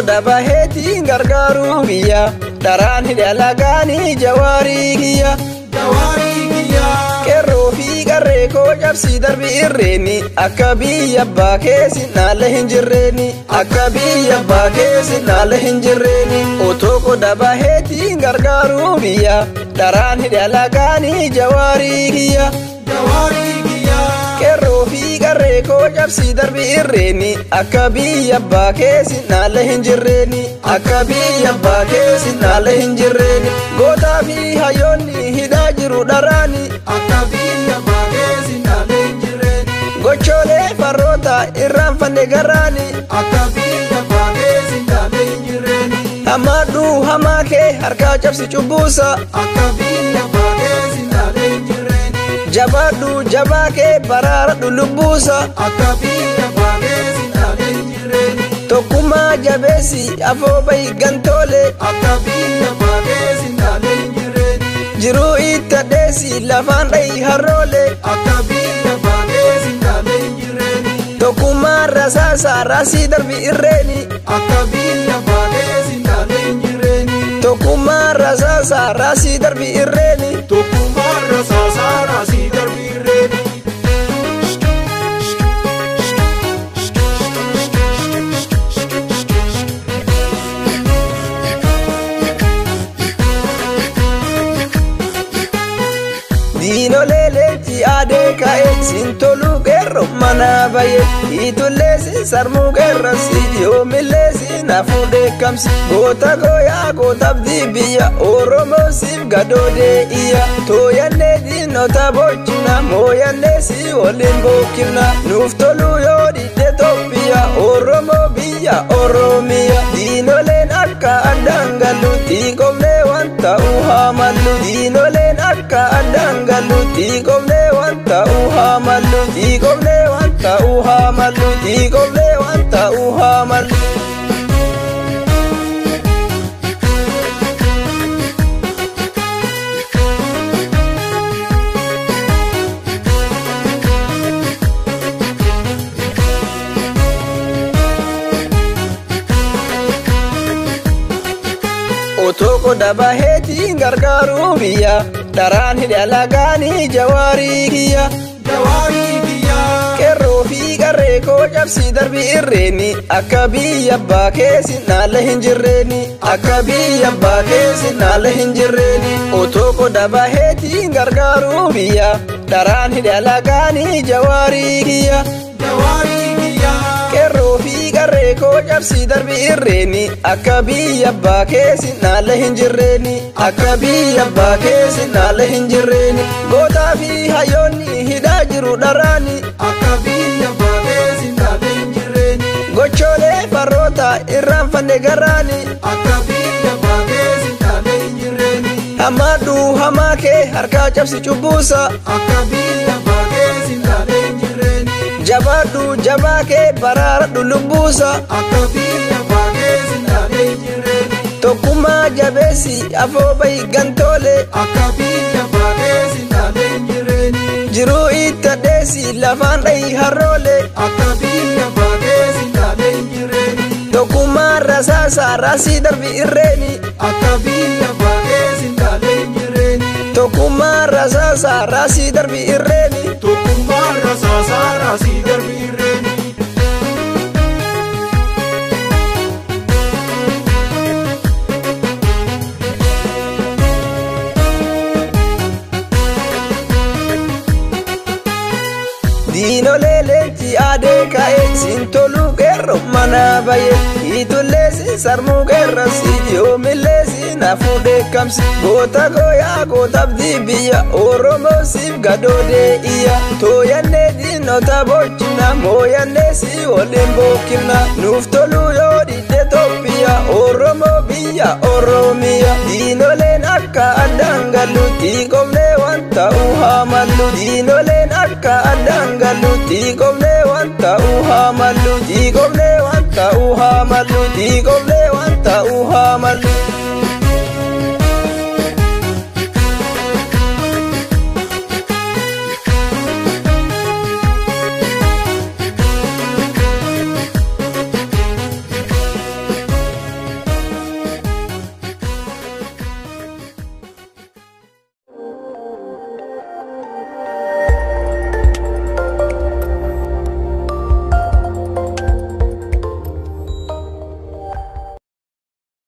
dabaheti gargaru biyya daraan hidhalagaani jawaarii kiyya qeerroo fi qarree koo cabsii darbi irreeni akka biyya abbaa keessi naalla hin jirreeni akka biyya abbaa keessi naalla hin jirreeni otoo dabaheti gargaru biyya daraan hidhalagaani jawaarii kiyya qeerroo fi qarree koo cabsii darbi irreeni akka biyya abbaa keessi naalla hin jirreeni akka biyya abbaa keessi naalla hin jirreeni gootaa fi hayyoonni hidhaa jiru dharaani akka biyya abbaa keessi naalla hin jirreeni gochoolee farroota irraanfanne garaani akka biyya abbaa keessi naalla hin jirreeni hamaadhuu hamaa kee harkaa cabsi cubbuusa akka biyya abbaa keessi naalla hin jirreeni jabaadhu jabaa kee baraaradhu lubbuusa akka biyya abbaa keessi naalla hin jirreeni tokkummaa jabeessi afoo bahi gantoolee akka biyya abbaa keessi naalla hin jirreeni jiruu itti adheessi lafaan dhahi harroolee akka biyya abbaa keessi naalla hin jirreeni tokkummaa rasaasa raasii darbi irreeni akka biyya abbaa keessi naalla hin jirreeni tokkummaa rasaasa raasii darbi irreeni tokkummaa rasaasa raasii darbi irreeni diinolee leenci aadee ka'e sintoluu qeerroo mana baye itullee si sarmuu qeerroo si yoomillee si naafuu dheekkamsi goota gooyaa gootabdii biyya oromoo siif gadoodee iyya tooyannee diinota bochina mooyannee si waliin bookifna nuuf toluu yoo didde Itoophiyaa oromoo biyya oromiyaa diinoleen akka addaan gallu tiiqomnee waan ta'uu haamallu diinoleen akka addaan gallu tiiqomnee waan ta'uu haamallu tiiqomnee waan ta'uu haamallu tiiqomnee waan ta'uu haamallu otoo dabaheti gargaru biyya daraan hidhalagaani jawaarii kiyya qeerroo fi qarree koo cabsii darbi irreeni akka biyya abbaa keessi naalla hin jirreeni akka biyya abbaa keessi naalla hin jirreeni otoo dabaheti gargaru biyya daraan hidhalagaani jawaarii kiyya qeerroo fi qarree koo cabsii darbi irreeni akka biyya abbaa keessi naalla hin jirreeni akka biyya abbaa keessi naalla hin jirreeni gootaa fi hayyoonni hidhaa jiru dharaani akka biyya abbaa keessi naalla hin jirreeni gochoolee farroota irraanfanne garaani akka biyya abbaa keessi naalla hin jirreeni hamaadhuu hamaa kee harkaa cabsi cubbuusa akka biyya abbaa keessi naalla hin jirreeni jabaadhu jabaa kee baraaradhu lubbuusa akka biyya abbaa keessi naalla hin jirreeni tokkummaa jabeessi afoo bahi gantoolee akka biyya abbaa keessi naalla hin jirreeni jiruu itti adheessi lafaan dhahi harroolee akka biyya abbaa keessi naalla hin jirreeni tokkummaa rasaasa raasii darbi irreeni akka biyya abbaa keessi naalla hin jirreeni tokkummaa rasaasa raasii darbi irreeni tokkummaa rasaasa raasii darbi irreeni diinolee leenci aadee ka'e sintoluu qeerroo mana baye itullee si sarmuu qeerroo si yoomillee si naafuu dheekkamsi goota gooyaa gootabdii biyya oromoo siif gadoodee iyya tooyannee diinota bochina mooyannee si waliin bookifna nuuf toluu yoo didde Itoophiyaa oromoo biyya oromiyaa diinoleen akka addaan gallu tiiqomnee waan ta'uu haamallu diinoleen akka addaan gallu tiiqomnee waan ta'uu haamallu tiiqomnee waan ta'uu haamallu tiiqomnee waan ta'uu haamallu